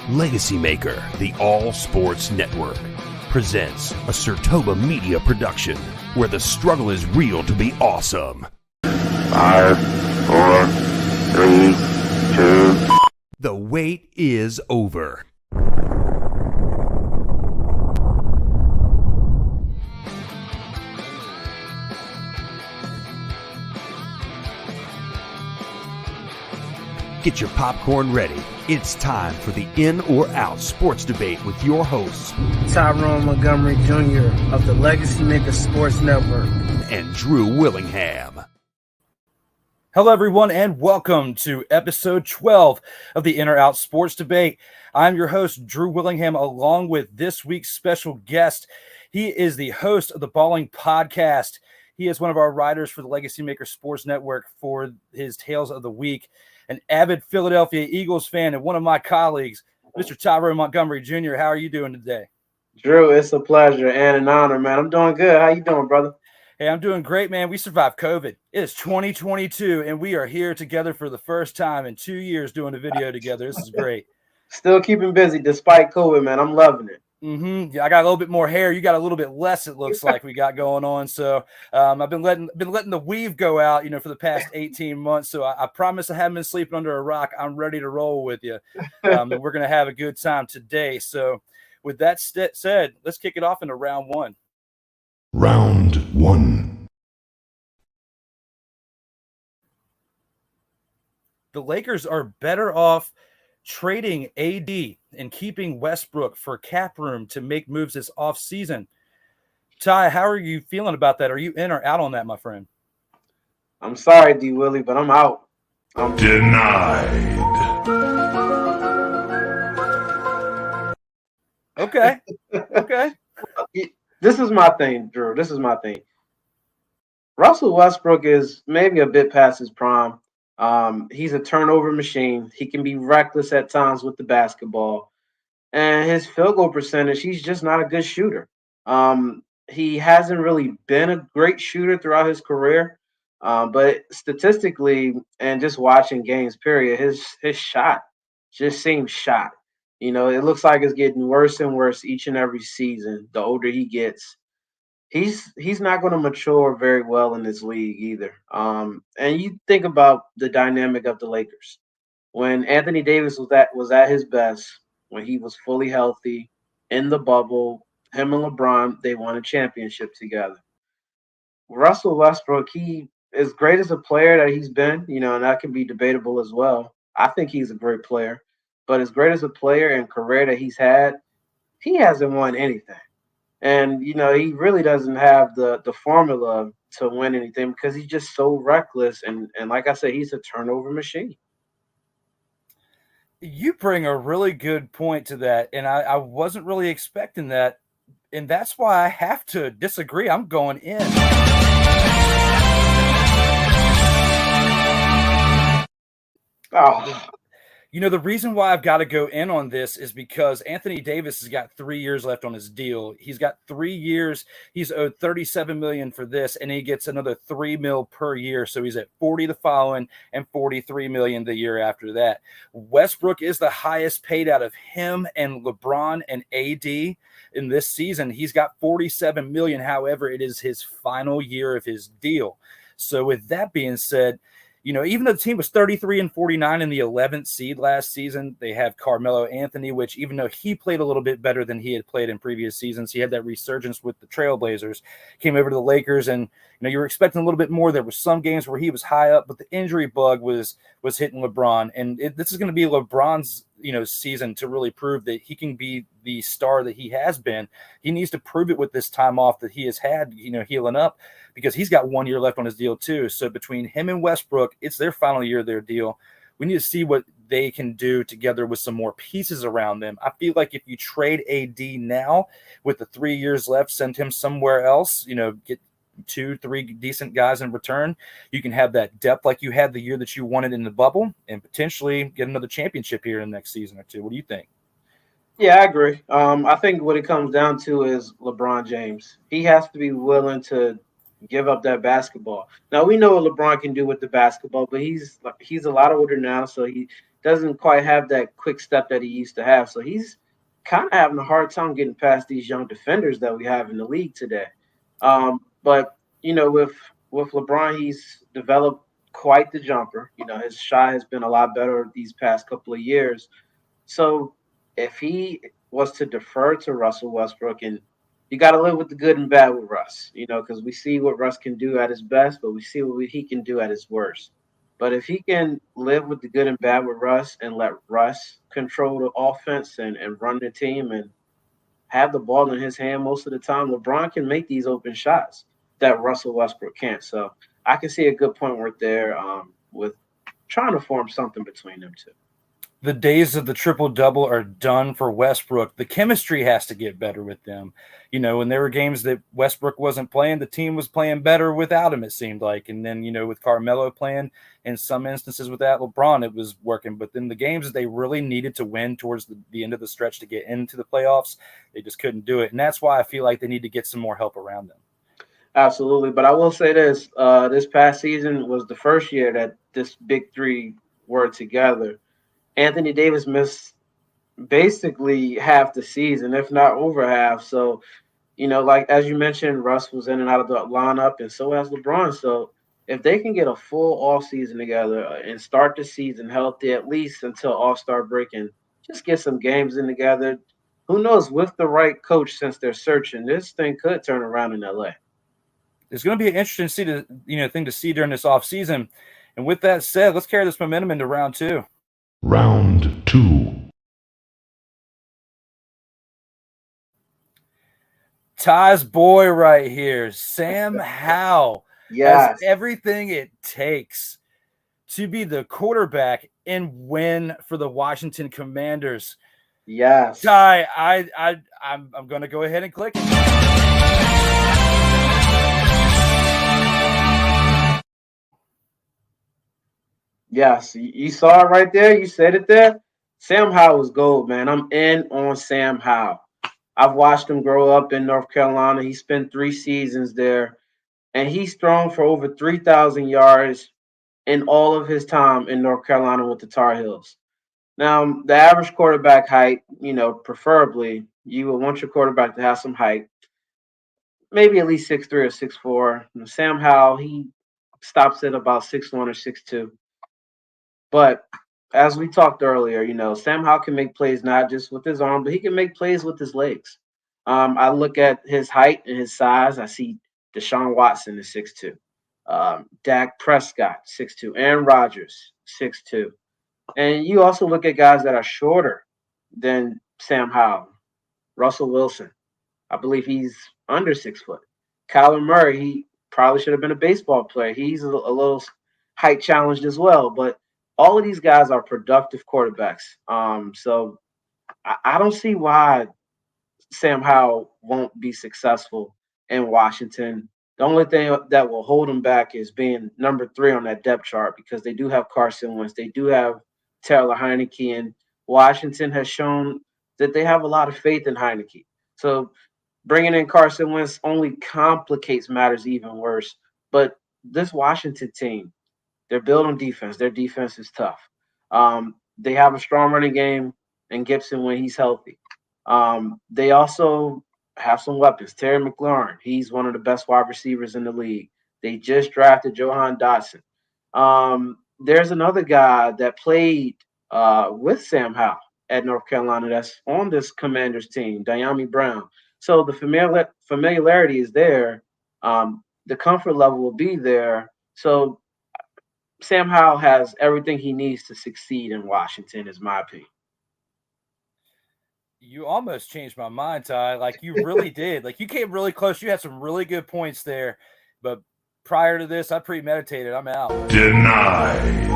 LegacyMaker, the all sports network, presents a SIRTOBA Media production where the struggle is real to be awesome. 5, 4, 3, 2. The wait is over. Get your popcorn ready. It's time for the In or Out sports debate with your hosts, Tyrone Montgomery Jr. of the LegacyMaker Sports Network and Drew Willingham. Hello, everyone, and welcome to episode 12 of the In or Out sports debate. I'm your host, Drew Willingham, along with this week's special guest. He is the host of the Balling Podcast. He is one of our writers for the LegacyMaker Sports Network for his Tales of the Week. An avid Philadelphia Eagles fan and one of my colleagues, Mr. Tyrone Montgomery Jr. How are you doing today? Drew, it's a pleasure and an honor, man. I'm doing good. How you doing, brother? Hey, I'm doing great, man. We survived COVID. It is 2022, and we are here together for the first time in 2 years doing a video together. This is great. Still keeping busy despite COVID, man. I'm loving it. Yeah, I got a little bit more hair. You got a little bit less, it looks like we got going on. So I've been letting the weave go out, for the past 18 months. So I promise I haven't been sleeping under a rock. I'm ready to roll with you. And we're going to have a good time today. So with that said, let's kick it off into round one. Round one. The Lakers are better off trading AD and keeping Westbrook for cap room to make moves this offseason. Ty, how are you feeling about that? Are you in or out on that, my friend? I'm sorry, D. Willie, but I'm out. Denied. Okay. This is my thing, Drew. This is my thing. Russell Westbrook is maybe a bit past his prime. He's a turnover machine. He can be reckless at times with the basketball. And his field goal percentage, he's just not a good shooter. He hasn't really been a great shooter throughout his career. But statistically and just watching games, period, his shot just seems shot. It looks like it's getting worse and worse each and every season. The older he gets, he's not going to mature very well in this league either. And you think about the dynamic of the Lakers when Anthony Davis was at his best, when he was fully healthy in the bubble. Him and LeBron, they won a championship together. Russell Westbrook, he as great as a player that he's been, and that can be debatable as well. I think he's a great player, but as great as a player and career that he's had, he hasn't won anything. And, he really doesn't have the formula to win anything because he's just so reckless. And like I said, he's a turnover machine. You bring a really good point to that. And I wasn't really expecting that. And that's why I have to disagree. I'm going in. Oh. The reason why I've got to go in on this is because Anthony Davis has got 3 years left on his deal. He's got 3 years. He's owed $37 million for this, and he gets another $3 million per year. So he's at 40 the following and $43 million the year after that. Westbrook is the highest paid out of him and LeBron and AD in this season. He's got $47 million. However, it is his final year of his deal. So with that being said, even though the team was 33-49 in the 11th seed last season, they have Carmelo Anthony, which even though he played a little bit better than he had played in previous seasons, he had that resurgence with the Trailblazers, came over to the Lakers, and you were expecting a little bit more. There were some games where he was high up, but the injury bug was hitting LeBron, and this is going to be LeBron's season to really prove that he can be the star that he has been. He needs to prove it with this time off that he has had, healing up, because he's got 1 year left on his deal too. So between him and Westbrook, it's their final year of their deal. We need to see what they can do together with some more pieces around them. I feel like if you trade AD now with the 3 years left, send him somewhere else, get 2-3 decent guys in return, you can have that depth like you had the year that you wanted in the bubble and potentially get another championship here in the next season or two. What do you think? Yeah, I agree. I think what it comes down to is LeBron James. He has to be willing to give up that basketball. Now, we know what LeBron can do with the basketball, but he's a lot older now, so he doesn't quite have that quick step that he used to have. So he's kind of having a hard time getting past these young defenders that we have in the league today. But with LeBron, he's developed quite the jumper. His shot has been a lot better these past couple of years. So if he was to defer to Russell Westbrook, and you got to live with the good and bad with Russ, because we see what Russ can do at his best, but we see what he can do at his worst. But if he can live with the good and bad with Russ and let Russ control the offense and run the team and have the ball in his hand most of the time, LeBron can make these open shots that Russell Westbrook can't. So I can see a good point right there with trying to form something between them two. The days of the triple-double are done for Westbrook. The chemistry has to get better with them. When there were games that Westbrook wasn't playing, the team was playing better without him, it seemed like. And then, with Carmelo playing, in some instances without LeBron, it was working. But then the games that they really needed to win towards the end of the stretch to get into the playoffs, they just couldn't do it. And that's why I feel like they need to get some more help around them. Absolutely. But I will say this, this past season was the first year that this big three were together. Anthony Davis missed basically half the season, if not over half. So, like as you mentioned, Russ was in and out of the lineup, and so has LeBron. So if they can get a full off season together and start the season healthy, at least until All-Star break, and just get some games in together, who knows, with the right coach, since they're searching, this thing could turn around in LA. It's going to be an interesting thing to see during this off season. And with that said, let's carry this momentum into round 2. Round 2. Ty's boy right here, Sam Howell, has everything it takes to be the quarterback and win for the Washington Commanders. Yes. Ty, I'm going to go ahead and click it. Yes, you saw it right there. You said it there. Sam Howell was gold, man. I'm in on Sam Howell. I've watched him grow up in North Carolina. He spent 3 seasons there, and he's thrown for over 3,000 yards in all of his time in North Carolina with the Tar Heels. Now, the average quarterback height, preferably, you would want your quarterback to have some height, maybe at least 6'3" or 6'4". Sam Howell, he stops at about 6'1" or 6'2". But as we talked earlier, Sam Howell can make plays not just with his arm, but he can make plays with his legs. I look at his height and his size. I see Deshaun Watson is 6'2", Dak Prescott 6'2", Aaron Rodgers 6'2", and you also look at guys that are shorter than Sam Howell. Russell Wilson, I believe he's under 6 foot. Kyler Murray, he probably should have been a baseball player. He's a little height challenged as well, but all of these guys are productive quarterbacks. So I don't see why Sam Howell won't be successful in Washington. The only thing that will hold him back is being number 3 on that depth chart, because they do have Carson Wentz. They do have Taylor Heineke, and Washington has shown that they have a lot of faith in Heineke. So bringing in Carson Wentz only complicates matters even worse. But this Washington team, they're built on defense. Their defense is tough. They have a strong running game and Gibson when he's healthy. They also have some weapons. Terry McLaurin, he's one of the best wide receivers in the league. They just drafted Johan Dotson. There's another guy that played with Sam Howell at North Carolina that's on this Commanders team, Diami Brown. So the familiarity is there. The comfort level will be there. So Sam Howell has everything he needs to succeed in Washington, is my opinion. You almost changed my mind, Ty. Like, you really did. Like, you came really close. You had some really good points there. But prior to this, I premeditated. I'm out. Denied.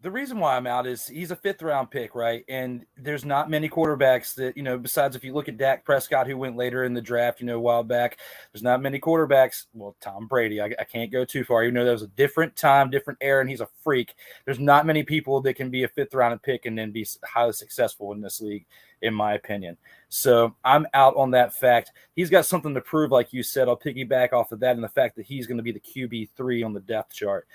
The reason why I'm out is he's a 5th-round pick, right? And there's not many quarterbacks that, besides if you look at Dak Prescott, who went later in the draft, a while back, there's not many quarterbacks. Well, Tom Brady, I can't go too far. Even though that was a different time, different era, and he's a freak. There's not many people that can be a 5th-round pick and then be highly successful in this league. in my opinion. So I'm out on that fact. He's got something to prove, like you said. I'll piggyback off of that and the fact that he's going to be the QB3 on the depth chart.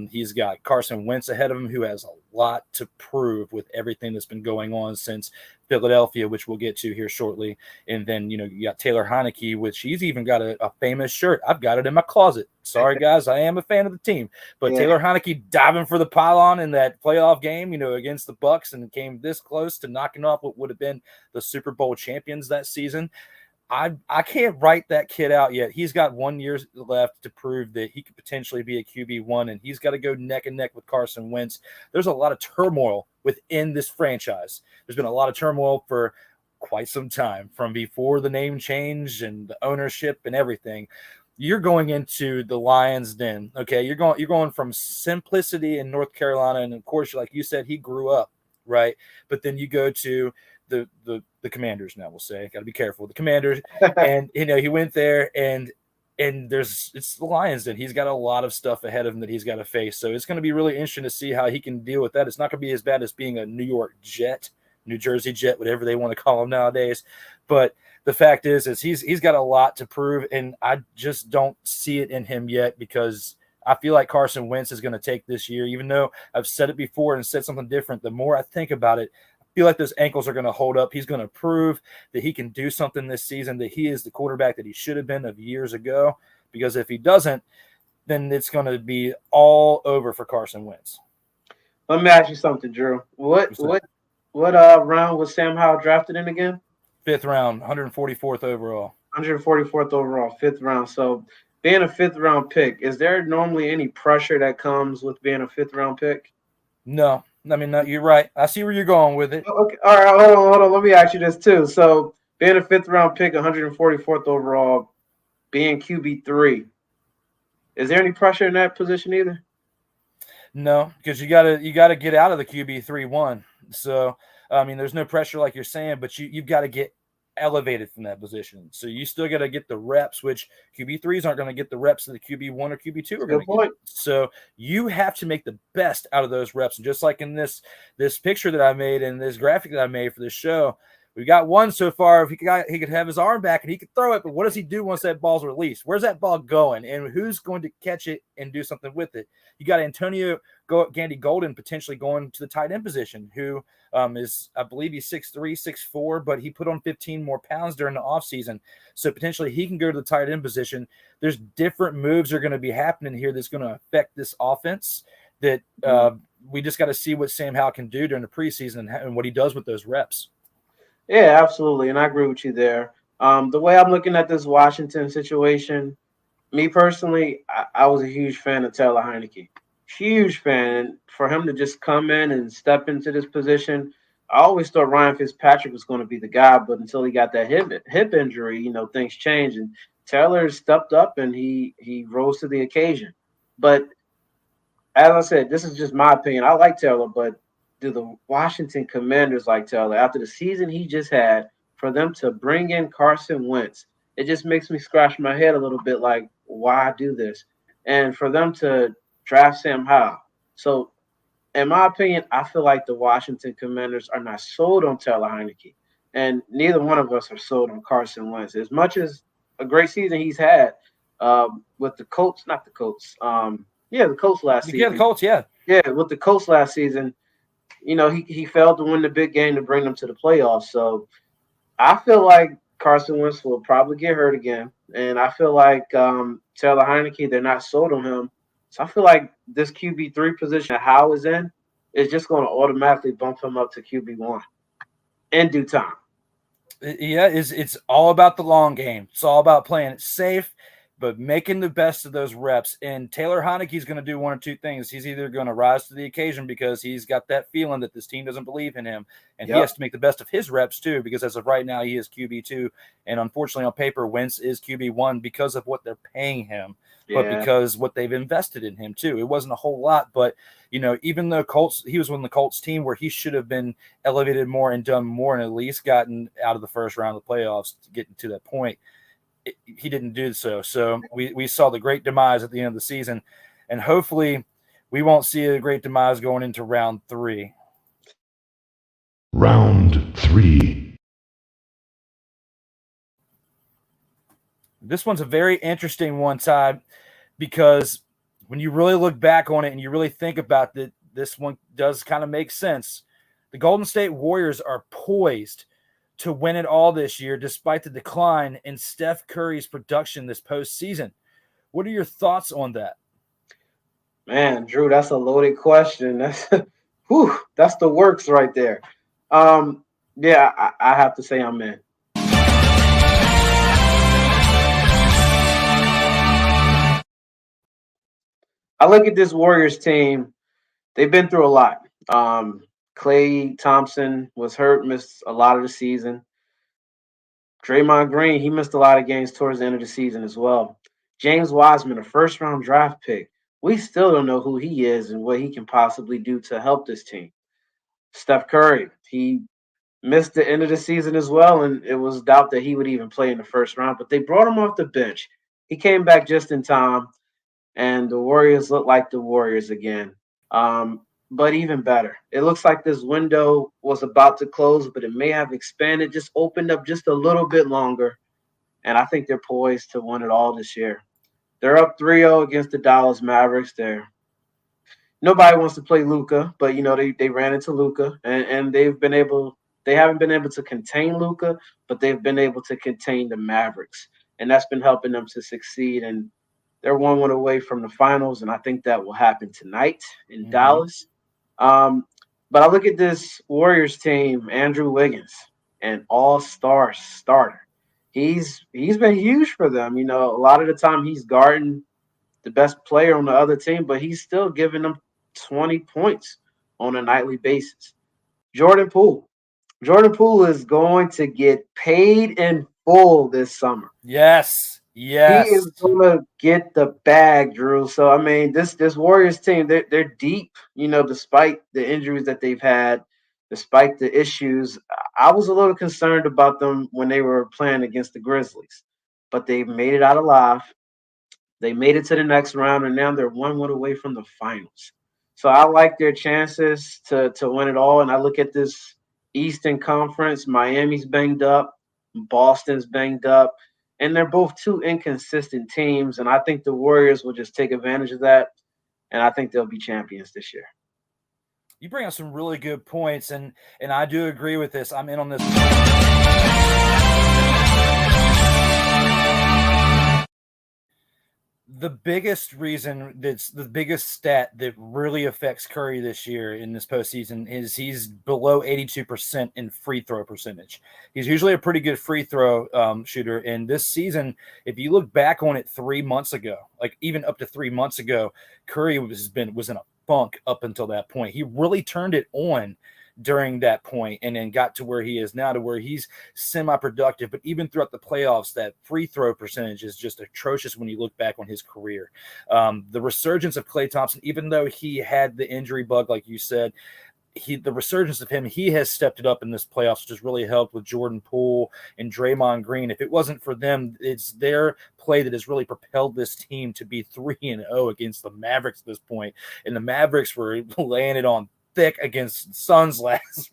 He's got Carson Wentz ahead of him, who has a lot to prove with everything that's been going on since Philadelphia, which we'll get to here shortly. And then, you got Taylor Heineke, which he's even got a famous shirt. I've got it in my closet. Sorry, guys, I am a fan of the team. But yeah. Taylor Heineke diving for the pylon in that playoff game, against the Bucs, and came this close to knocking off what would have been the Super Bowl champions that season. I can't write that kid out yet. He's got 1 year left to prove that he could potentially be a QB1, and he's got to go neck and neck with Carson Wentz. There's a lot of turmoil within this franchise. There's been a lot of turmoil for quite some time, from before the name change and the ownership and everything. You're going into the Lions' den, okay? You're going from simplicity in North Carolina, and of course, like you said, he grew up, right? But then you go to the Commanders now, we'll say. Got to be careful. The Commanders, and he went there, and it's the Lions den. He's got a lot of stuff ahead of him that he's got to face. So it's going to be really interesting to see how he can deal with that. It's not going to be as bad as being a New York Jet, New Jersey Jet, whatever they want to call him nowadays. But the fact is he's got a lot to prove, and I just don't see it in him yet, because I feel like Carson Wentz is going to take this year, even though I've said it before and said something different. The more I think about it, I feel like those ankles are going to hold up. He's going to prove that he can do something this season, that he is the quarterback that he should have been of years ago, because if he doesn't, then it's going to be all over for Carson Wentz. Let me ask you something, Drew. What round was Sam Howell drafted in again? 5th round, 144th overall. 144th overall, 5th round. So being a 5th round pick, is there normally any pressure that comes with being a 5th round pick? No. No, you're right. I see where you're going with it. Okay. All right, hold on. Let me ask you this too. So being a 5th round pick, 144th overall, being QB3, is there any pressure in that position either? No, because you gotta get out of the QB3-1. So there's no pressure like you're saying, but you've got to get elevated from that position. So you still got to get the reps, which QB3s aren't going to get the reps that the QB1 or QB2 are going to get. So you have to make the best out of those reps. And just like in this picture that I made and this graphic that I made for this show, we got one so far. If he could have his arm back and he could throw it, but what does he do once that ball's released? Where's that ball going, and who's going to catch it and do something with it? You got Antonio Gandy Golden potentially going to the tight end position, who is, I believe he's 6'3", 6'4", but he put on 15 more pounds during the offseason. So potentially he can go to the tight end position. There's different moves are going to be happening here that's going to affect this offense that we just got to see what Sam Howell can do during the preseason and what he does with those reps. Yeah, absolutely. And I agree with you there. The way I'm looking at this Washington situation, me personally, I was a huge fan of Taylor Heineke. Huge fan. And for him to just come in and step into this position, I always thought Ryan Fitzpatrick was going to be the guy, but until he got that hip injury, things changed. And Taylor stepped up and he rose to the occasion. But as I said, this is just my opinion. I like Taylor, but do the Washington Commanders like Taylor after the season he just had, for them to bring in Carson Wentz? It just makes me scratch my head a little bit, like, why do this? And for them to draft Sam Howell. So, in my opinion, I feel like the Washington Commanders are not sold on Taylor Heineke. And neither one of us are sold on Carson Wentz. As much as a great season he's had with the Colts, not the Colts. The Colts last season. Yeah, the Colts, yeah. Yeah, with the Colts last season, he failed to win the big game to bring them to the playoffs. So I feel like Carson Wentz will probably get hurt again. And I feel like Taylor Heineke, they're not sold on him. So I feel like this QB3 position that Howell is in is just going to automatically bump him up to QB1 in due time. Yeah, it's all about the long game. It's all about playing it safe, but making the best of those reps. And Taylor Heineke's going to do one or two things. He's either going to rise to the occasion because he's got that feeling that this team doesn't believe in him, and he has to make the best of his reps too, because as of right now, he is QB2. And unfortunately, on paper, Wentz is QB1 because of what they're paying him, but because what they've invested in him too. It wasn't a whole lot, but even though he was on the Colts team where he should have been elevated more and done more and at least gotten out of the first round of the playoffs to get to that point, he didn't do so. So we saw the great demise at the end of the season, and hopefully we won't see a great demise going into round 3. Round 3. This one's a very interesting one, Ty, because when you really look back on it and you really think about it, this one does kind of make sense. The Golden State Warriors are poised to win it all this year, despite the decline in Steph Curry's production this postseason. What are your thoughts on that? Man, Drew, that's a loaded question. That's that's the works right there. Yeah, I have to say I'm in. I look at this Warriors team. They've been through a lot. Klay Thompson was hurt, missed a lot of the season. Draymond Green, he missed a lot of games towards the end of the season as well. James Wiseman, a first-round draft pick. We still don't know who he is and what he can possibly do to help this team. Steph Curry, he missed the end of the season as well, and it was doubt that he would even play in the first round, but they brought him off the bench. He came back just in time, and the Warriors look like the Warriors again. But even better, it looks like this window was about to close, but it may have expanded, just opened up just a little bit longer. And I think they're poised to win it all this year. They're up 3-0 against the Dallas Mavericks. Nobody wants to play Luka, but they ran into Luka, and they haven't been able to contain Luka, but they've been able to contain the Mavericks, and that's been helping them to succeed. And they're 1 away from the finals, and I think that will happen tonight in Dallas. But I look at this Warriors team, Andrew Wiggins, an all-star starter. He's been huge for them. A lot of the time he's guarding the best player on the other team, but he's still giving them 20 points on a nightly basis. Jordan Poole is going to get paid in full this summer. Yes. He is going to get the bag, Drew. So, I mean, this Warriors team, they're deep, despite the injuries that they've had, despite the issues. I was a little concerned about them when they were playing against the Grizzlies, but they've made it out alive. They made it to the next round, and now they're 1 away from the finals. So I like their chances to win it all. And I look at this Eastern Conference. Miami's banged up. Boston's banged up. And they're both two inconsistent teams. And I think the Warriors will just take advantage of that. And I think they'll be champions this year. You bring up some really good points, and I do agree with this. I'm in on this. The biggest reason that's the biggest stat that really affects Curry this year in this postseason is he's below 82% in free throw percentage. He's usually a pretty good free throw shooter. And this season, if you look back on it 3 months ago, like even up to 3 months ago, Curry was in a funk up until that point. He really turned it on during that point and then got to where he is now, to where he's semi-productive. But even throughout the playoffs, that free throw percentage is just atrocious when you look back on his career. The resurgence of Klay Thompson, even though he had the injury bug, like you said, the resurgence of him, he has stepped it up in this playoffs, which has really helped with Jordan Poole and Draymond Green. If it wasn't for them, it's their play that has really propelled this team to be 3-0 against the Mavericks at this point. And the Mavericks were laying it on thick against Suns last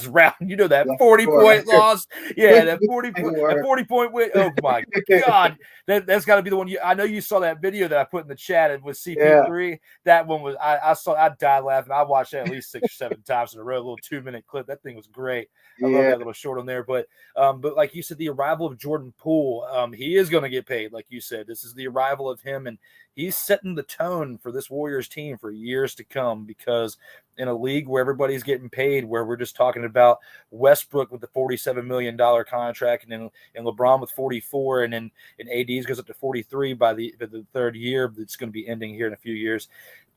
round. That 40-point loss. Yeah, that 40-point win. Oh my God. That's got to be the one. I know you saw that video that I put in the chat with CP3. Yeah. That one was I died laughing. I watched that at least 6 or 7 times in a row. A little 2-minute clip. That thing was great. I love that little short on there. But like you said, the arrival of Jordan Poole, he is going to get paid. Like you said, this is the arrival of him, and he's setting the tone for this Warriors team for years to come, because in a league where everybody's getting paid, where we're just talking about Westbrook with the $47 million contract, and LeBron with 44, and AD's goes up to 43 by the third year that's going to be ending here in a few years.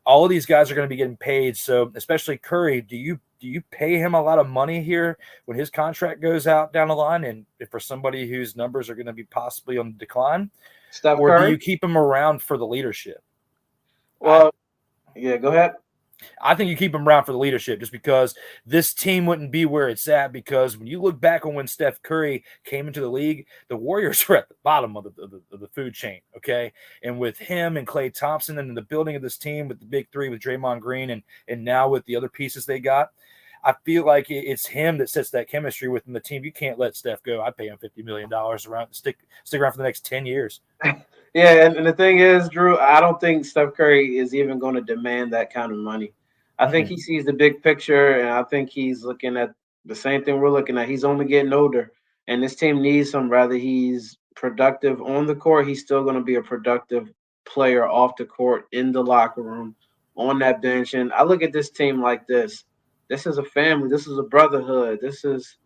All of these guys are going to be getting paid. So especially Curry, do you pay him a lot of money here when his contract goes out down the line, and if for somebody whose numbers are going to be possibly on the decline? Steph Or Curry? Do you keep him around for the leadership? Well, yeah, go ahead. I think you keep him around for the leadership, just because this team wouldn't be where it's at. Because when you look back on when Steph Curry came into the league, the Warriors were at the bottom of the food chain, okay? And with him and Klay Thompson and the building of this team with the big three with Draymond Green and now with the other pieces they got, I feel like it's him that sets that chemistry within the team. You can't let Steph go. I'd pay him $50 million around stick around for the next 10 years. Yeah, and the thing is, Drew, I don't think Steph Curry is even going to demand that kind of money. I think he sees the big picture, and I think he's looking at the same thing we're looking at. He's only getting older, and this team needs him. Rather, he's productive on the court, he's still going to be a productive player off the court, in the locker room, on that bench. And I look at this team like this. This is a family. This is a brotherhood. This is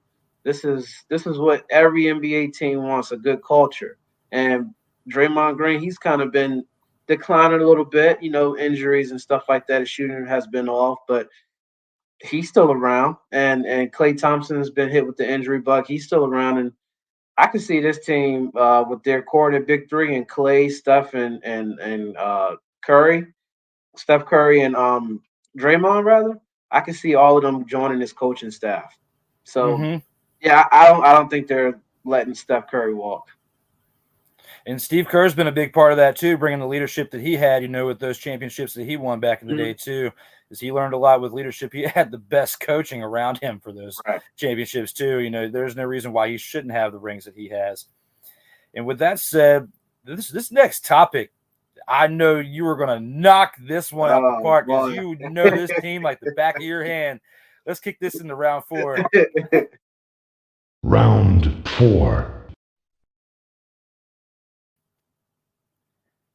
what every NBA team wants, a good culture. And Draymond Green, he's kind of been declining a little bit, injuries and stuff like that. His shooting has been off, but he's still around. And Klay Thompson has been hit with the injury bug. He's still around. And I can see this team with their core, their big three, and Klay, Steph, and Curry, Steph Curry, and Draymond, rather. I can see all of them joining this coaching staff. So, yeah, I don't think they're letting Steph Curry walk. And Steve Kerr's been a big part of that too, bringing the leadership that he had, with those championships that he won back in the day too, is he learned a lot with leadership. He had the best coaching around him for those championships too. There's no reason why he shouldn't have the rings that he has. And with that said, this next topic, I know you were going to knock this one out the park because you know this team like the back of your hand. Let's kick this into round 4. Round 4.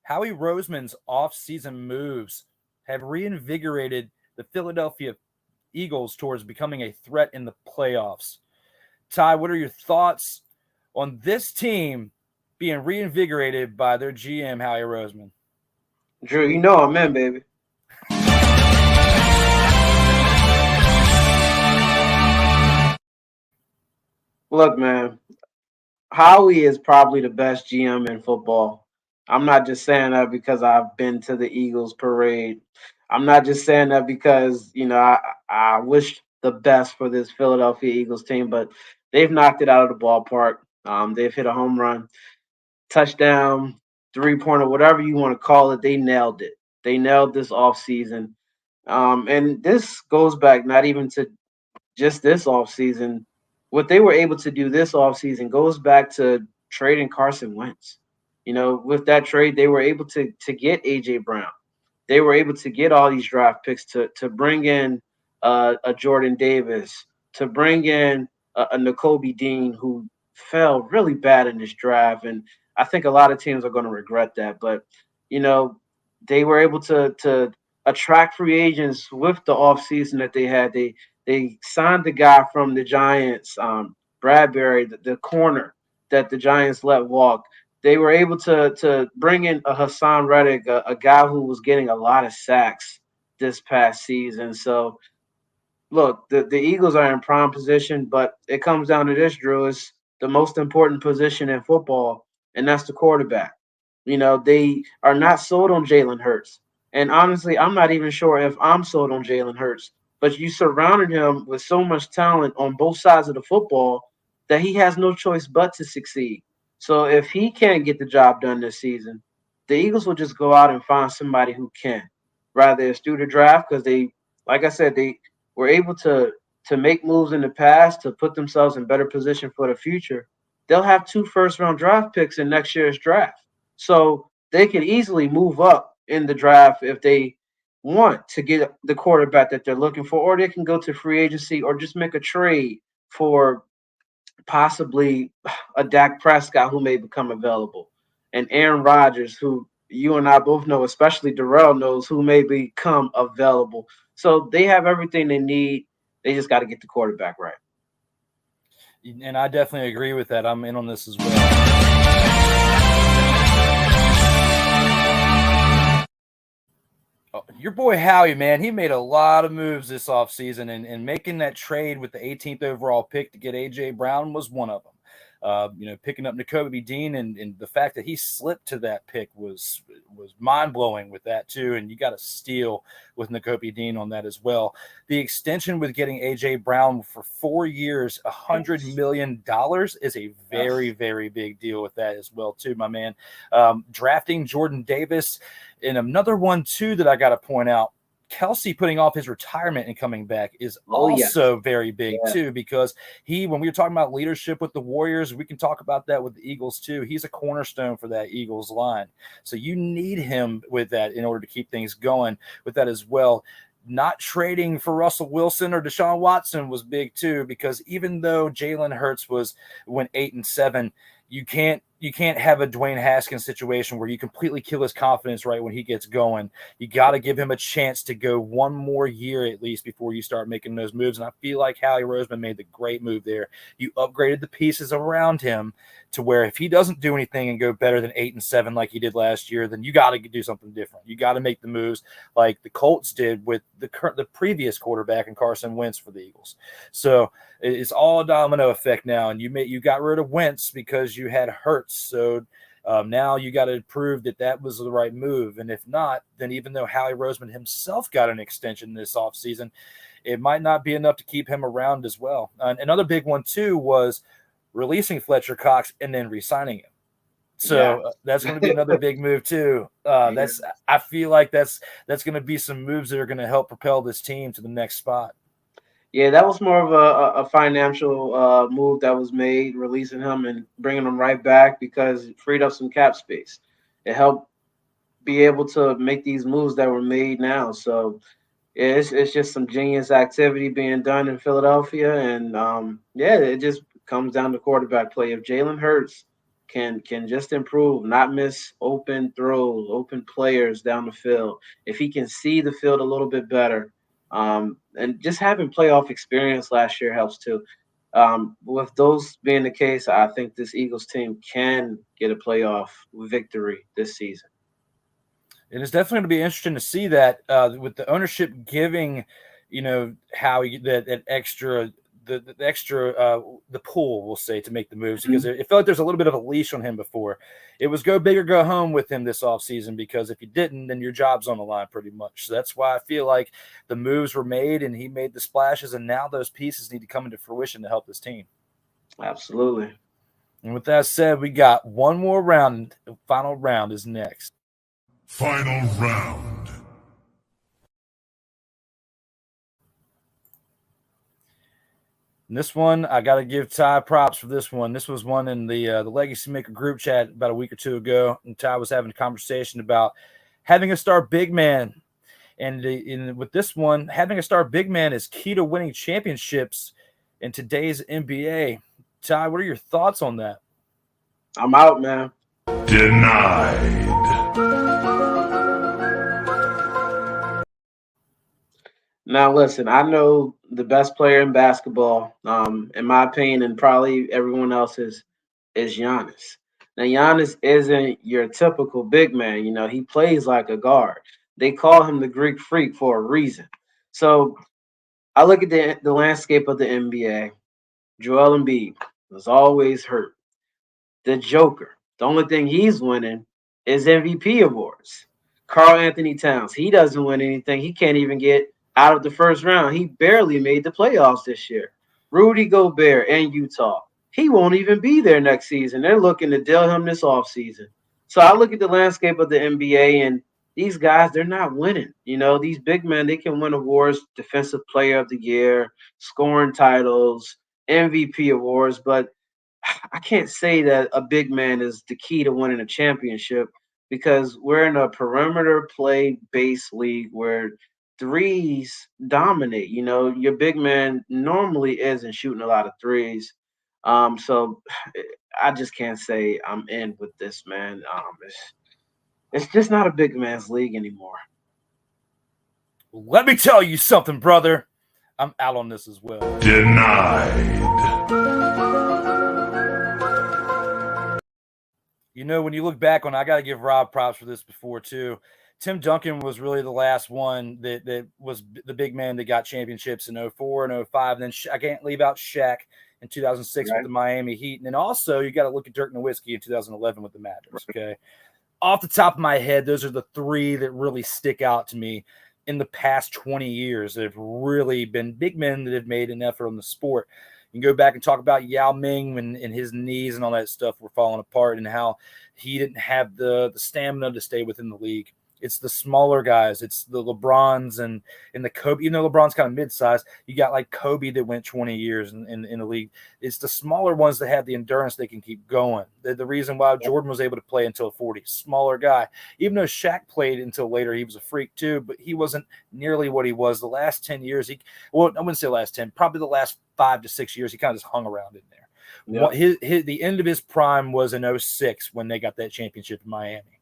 Howie Roseman's off-season moves have reinvigorated the Philadelphia Eagles towards becoming a threat in the playoffs. Ty, what are your thoughts on this team being reinvigorated by their GM, Howie Roseman? Drew, I'm in, baby. Look, man, Howie is probably the best GM in football. I'm not just saying that because I've been to the Eagles parade. I'm not just saying that because, I wish the best for this Philadelphia Eagles team, but they've knocked it out of the ballpark. They've hit a home run, touchdown, three-pointer, whatever you want to call it. They nailed it. They nailed this offseason. And this goes back not even to just this offseason. What they were able to do this offseason goes back to trading Carson Wentz. With that trade, they were able to get A.J. Brown. They were able to get all these draft picks to bring in a Jordan Davis, to bring in a Nakobe Dean, who fell really bad in this draft. And I think a lot of teams are going to regret that. But, they were able to attract free agents with the offseason that they had. They signed the guy from the Giants, Bradbury, the corner that the Giants let walk. They were able to bring in a Hassan Reddick, a guy who was getting a lot of sacks this past season. So, look, the Eagles are in prime position, but it comes down to this, Drew, is the most important position in football, and that's the quarterback. They are not sold on Jalen Hurts. And honestly, I'm not even sure if I'm sold on Jalen Hurts. But you surrounded him with so much talent on both sides of the football that he has no choice but to succeed. So if he can't get the job done this season, the Eagles will just go out and find somebody who can. Rather it's through the draft because they, like I said, they were able to make moves in the past to put themselves in better position for the future. They'll have 2 first-round draft picks in next year's draft. So they can easily move up in the draft if they want to get the quarterback that they're looking for, or they can go to free agency or just make a trade for possibly a Dak Prescott who may become available, and Aaron Rodgers, who you and I both know, especially Darrell knows, who may become available. So they have everything they need. They just got to get the quarterback right. And I definitely agree with that. I'm in on this as well. Your boy Howie, man, he made a lot of moves this offseason, and making that trade with the 18th overall pick to get A.J. Brown was one of them. Picking up Nakobe Dean and the fact that he slipped to that pick was mind-blowing with that too, and you got to steal with Nakobe Dean on that as well. The extension with getting A.J. Brown for 4 years, $100 million is a very, very big deal with that as well too, my man. Drafting Jordan Davis, and another one too that I got to point out, Kelsey putting off his retirement and coming back is Yes. very big too, because when we were talking about leadership with the Warriors, we can talk about that with the Eagles too. He's a cornerstone for that Eagles line. So you need him with that in order to keep things going with that as well. Not trading for Russell Wilson or Deshaun Watson was big too, because even though Jalen Hurts went 8-7, you can't have a Dwayne Haskins situation where you completely kill his confidence right when he gets going. You got to give him a chance to go one more year at least before you start making those moves. And I feel like Howie Roseman made the great move there. You upgraded the pieces around him to where if he doesn't do anything and go better than 8-7 like he did last year, then you got to do something different. You got to make the moves like the Colts did with the previous quarterback and Carson Wentz for the Eagles. So it's all a domino effect now, and you got rid of Wentz because you had Hurts. So now you got to prove that was the right move. And if not, then even though Howie Roseman himself got an extension this offseason, it might not be enough to keep him around as well. Another big one too was releasing Fletcher Cox and then re-signing him. So that's going to be another big move too. I feel like that's going to be some moves that are going to help propel this team to the next spot. Yeah, that was more of a financial move that was made, releasing him and bringing him right back because it freed up some cap space. It helped be able to make these moves that were made now. So it's just some genius activity being done in Philadelphia, and it just comes down to quarterback play. If Jalen Hurts can just improve, not miss open throws, open players down the field, if he can see the field a little bit better. And just having playoff experience last year helps too. With those being the case, I think this Eagles team can get a playoff victory this season. And it's definitely going to be interesting to see that with the ownership giving, Howie that extra the pull, we'll say, to make the moves, because it felt like there's a little bit of a leash on him before. It was go big or go home with him this offseason, because if you didn't, then your job's on the line pretty much. So that's why I feel like the moves were made and he made the splashes, and now those pieces need to come into fruition to help this team. Absolutely. And with that said, we got one more round. The final round is next. Final round. And this one, I got to give Ty props for this one. This was one in the LegacyMaker group chat about a week or two ago, and Ty was having a conversation about having a star big man. And with this one, having a star big man is key to winning championships in today's NBA. Ty, what are your thoughts on that? I'm out, man. Denied. Now, listen, I know the best player in basketball, in my opinion, and probably everyone else's, is Giannis. Now, Giannis isn't your typical big man. He plays like a guard. They call him the Greek Freak for a reason. So I look at the landscape of the NBA. Joel Embiid was always hurt. The Joker, the only thing he's winning is MVP awards. Karl Anthony Towns, he doesn't win anything. He can't even get out of the first round. He barely made the playoffs this year. Rudy Gobert in Utah, he won't even be there next season. They're looking to deal him this offseason. So I look at the landscape of the NBA, and these guys, they're not winning. These big men, they can win awards, Defensive Player of the Year, scoring titles, MVP awards, but I can't say that a big man is the key to winning a championship, because we're in a perimeter play based league where threes dominate. Your big man normally isn't shooting a lot of threes. So I just can't say I'm in with this, man. It's just not a big man's league anymore. Let me tell you something, brother. I'm out on this as well. Denied. When you look back on, I got to give Rob props for this before too. Tim Duncan was really the last one that was the big man that got championships in 04 and 05. And then I can't leave out Shaq in 2006 with the Miami Heat. And then also you got to look at Dirk Nowitzki in 2011 with the Mavericks. Okay. Off the top of my head, those are the three that really stick out to me in the past 20 years that have really been big men that have made an effort on the sport. You can go back and talk about Yao Ming and his knees and all that stuff were falling apart, and how he didn't have the stamina to stay within the league. It's the smaller guys. It's the LeBrons and the Kobe. LeBron's kind of mid-sized. You got like Kobe that went 20 years in the league. It's the smaller ones that have the endurance they can keep going. The reason why Jordan was able to play until 40, smaller guy. Even though Shaq played until later, he was a freak too, but he wasn't nearly what he was the last 10 years. I wouldn't say last 10, probably the last 5 to 6 years. He kind of just hung around in there. Yep. The end of his prime was in 2006 when they got that championship in Miami.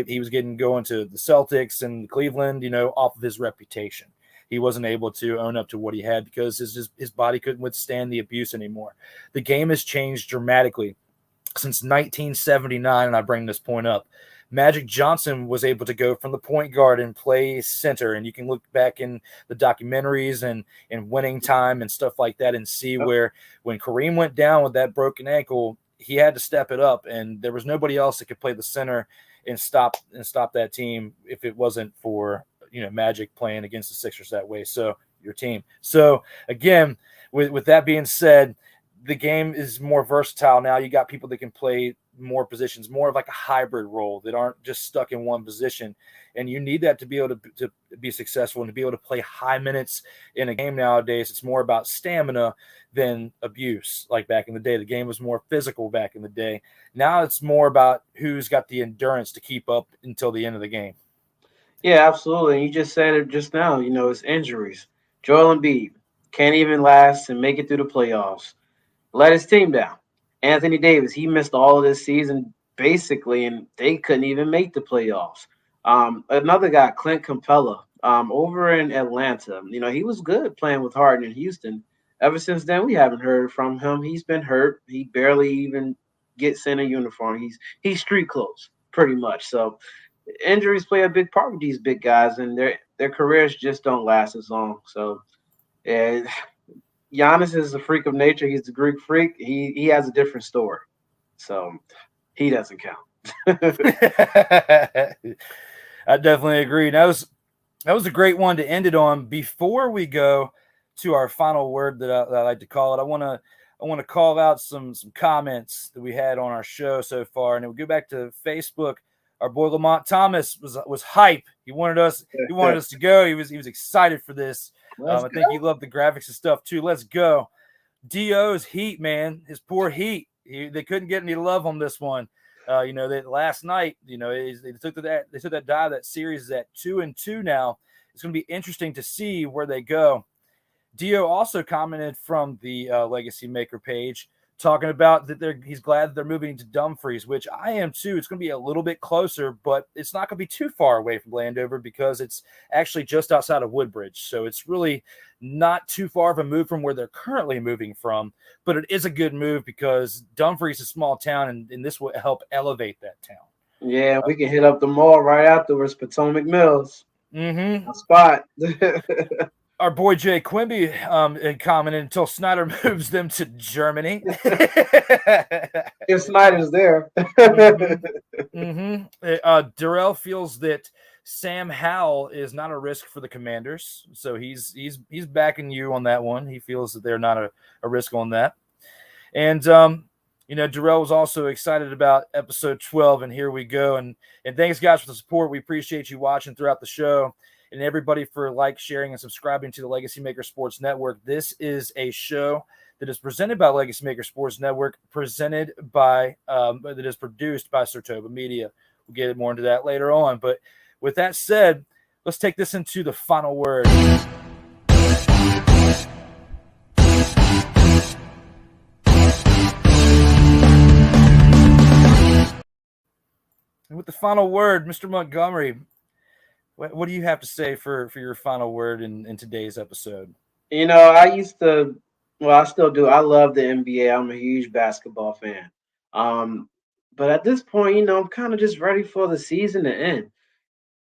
He was going to the Celtics and Cleveland, off of his reputation. He wasn't able to own up to what he had because his body couldn't withstand the abuse anymore. The game has changed dramatically since 1979, and I bring this point up. Magic Johnson was able to go from the point guard and play center, and you can look back in the documentaries and Winning Time and stuff like that and see where when Kareem went down with that broken ankle, he had to step it up, and there was nobody else that could play the center and stop that team if it wasn't for Magic playing against the Sixers that way. So your team. So again, with that being said, the game is more versatile now. You got people that can play more positions, more of like a hybrid role that aren't just stuck in one position. And you need that to be able to be successful and to be able to play high minutes in a game nowadays. It's more about stamina than abuse. Like back in the day, the game was more physical back in the day. Now it's more about who's got the endurance to keep up until the end of the game. Yeah, absolutely. And you just said it just now, it's injuries. Joel Embiid can't even last and make it through the playoffs. Let his team down. Anthony Davis, he missed all of this season basically, and they couldn't even make the playoffs. Another guy, Clint Capella, over in Atlanta, he was good playing with Harden in Houston. Ever since then, we haven't heard from him. He's been hurt. He barely even gets in a uniform. He's street clothes pretty much. So injuries play a big part with these big guys, and their careers just don't last as long. So Giannis is a freak of nature. He's the Greek freak. He has a different story. So he doesn't count. I definitely agree. That was a great one to end it on. Before we go to our final word that I like to call it, I want to call out some comments that we had on our show so far, and it would go back to Facebook. Our boy Lamont Thomas was hype. He wanted us to go. He was excited for this. I think he loved the graphics and stuff too. Let's go. Do's Heat, man. His poor Heat. They couldn't get any love on this one. That last night, they took that dive. That series is at 2-2 now. It's going to be interesting to see where they go. Dio also commented from the Legacy Maker page, talking about that he's glad that they're moving to Dumfries, which I am too. It's going to be a little bit closer, but it's not going to be too far away from Landover because it's actually just outside of Woodbridge. So it's really not too far of a move from where they're currently moving from, but it is a good move because Dumfries is a small town, and this will help elevate that town. Yeah, we can hit up the mall right afterwards, Potomac Mills. Mm-hmm. A spot. Our boy Jay Quimby commented until Snyder moves them to Germany. If Snyder's there. Darrell feels that Sam Howell is not a risk for the Commanders, so he's backing you on that one. He feels that they're not a risk on that. And Darrell was also excited about episode 12, and here we go. And thanks guys for the support. We appreciate you watching throughout the show. And everybody for sharing, and subscribing to the LegacyMaker Sports Network. This is a show that is presented by LegacyMaker Sports Network, that is produced by SIRTOBA Media. We'll get more into that later on. But with that said, let's take this into the final word. And with the final word, Mr. Montgomery, what do you have to say for your final word in today's episode? I still do. I love the NBA. I'm a huge basketball fan. But at this point, I'm kind of just ready for the season to end.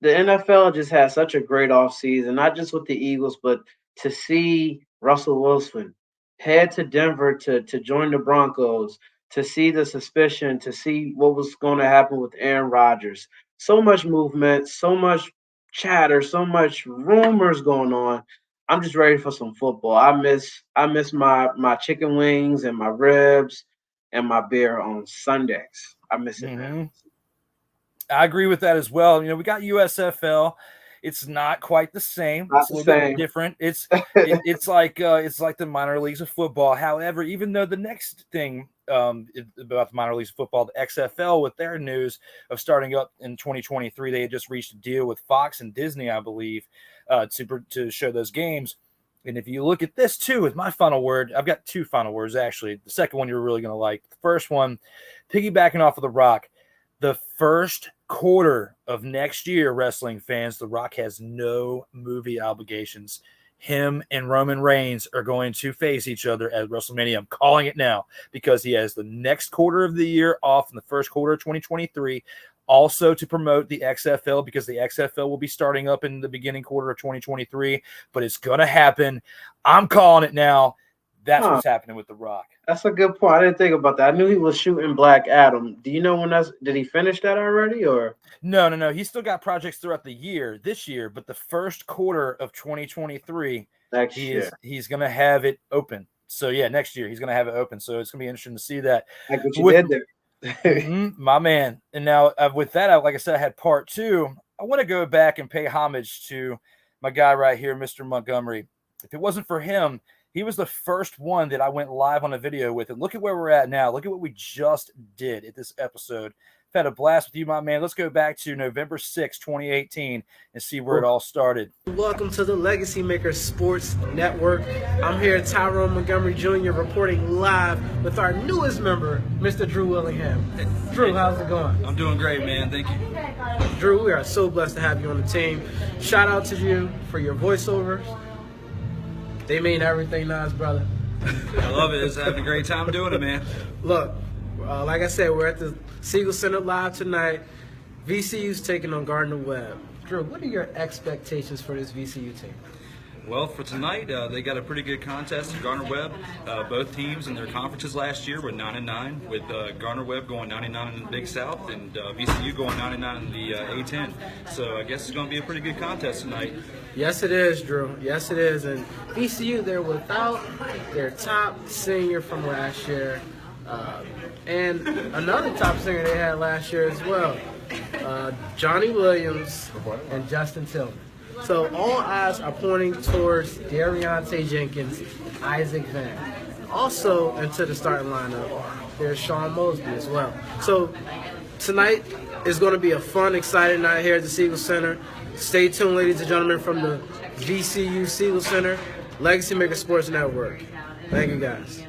The NFL just had such a great offseason, not just with the Eagles, but to see Russell Wilson head to Denver to join the Broncos, to see the suspicion, to see what was going to happen with Aaron Rodgers. So much movement, so much chatter, so much rumors going on. I'm just ready for some football. I miss my chicken wings and my ribs and my beer on Sundays. I miss it, man. I agree with that as well. We got USFL. It's not quite the same. Not It's a the little same. bit different. It's like the minor leagues of football. However, even though the next thing about the minor leagues of football, the XFL, with their news of starting up in 2023, they had just reached a deal with Fox and Disney, I believe, to show those games. And if you look at this too, with my final word, I've got two final words actually. The second one you're really going to like. The first one, piggybacking off of The Rock, the first quarter of next year, wrestling fans, The Rock has no movie obligations. Him and Roman Reigns are going to face each other at WrestleMania. I'm calling it now because he has the next quarter of the year off in the first quarter of 2023. Also to promote the XFL, because the XFL will be starting up in the beginning quarter of 2023, but it's going to happen. I'm calling it now. That's what's happening with The Rock. That's a good point. I didn't think about that. I knew he was shooting Black Adam. Do you know when did he finish that already, or? No. He's still got projects throughout the year, this year, but the first quarter of 2023, he's going to have it open. So yeah, next year he's going to have it open. So it's going to be interesting to see that. Like what you did there. My man. And now with that, like I said, I had part two. I want to go back and pay homage to my guy right here, Mr. Montgomery. If it wasn't for him, he was the first one that I went live on a video with. And look at where we're at now. Look at what we just did at this episode. I've had a blast with you, my man. Let's go back to November 6, 2018 and see where it all started. Welcome to the LegacyMaker Sports Network. I'm here, Tyrone Montgomery Jr., reporting live with our newest member, Mr. Drew Willingham. Drew, how's it going? I'm doing great, man. Thank you. Drew, we are so blessed to have you on the team. Shout out to you for your voiceovers. They mean everything to us, brother. I love it. It's having a great time doing it, man. Look, like I said, we're at the Siegel Center live tonight. VCU's taking on Gardner-Webb. Drew, what are your expectations for this VCU team? Well, for tonight, they got a pretty good contest at Gardner-Webb. Both teams in their conferences last year were 9-9, with Gardner-Webb going 99 in the Big South and VCU going 99 in the A10. So I guess it's going to be a pretty good contest tonight. Yes, it is, Drew. Yes, it is. And VCU, they're without their top senior from last year, and another top singer they had last year as well, Johnny Williams and Justin Tillman. So all eyes are pointing towards De'Riante Jenkins, Isaac Van. Also into the starting lineup, there's Sean Mosby as well. So tonight is going to be a fun, exciting night here at the Siegel Center. Stay tuned, ladies and gentlemen, from the VCU Siegel Center, LegacyMaker Sports Network. Thank you, guys.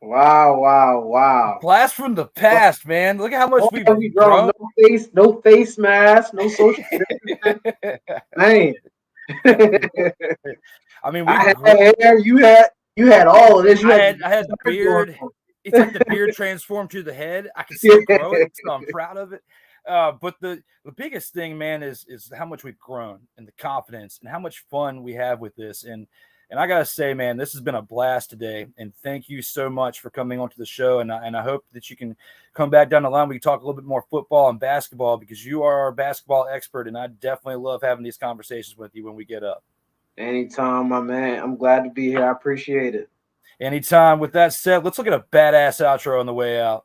Wow. Blast from the past, man. Look at how much we've grown. No face mask, no social distancing. Man. I mean, I had hair, you had all of this. I had the beard. It's like the beard transformed to the head. I can still grow it, so I'm proud of it. But the biggest thing, man, is how much we've grown and the confidence and how much fun we have with this. And I gotta say, man, this has been a blast today. And thank you so much for coming onto the show. And I hope that you can come back down the line. We can talk a little bit more football and basketball, because you are our basketball expert, and I definitely love having these conversations with you when we get up. Anytime, my man. I'm glad to be here. I appreciate it. Anytime. With that said, let's look at a badass outro on the way out.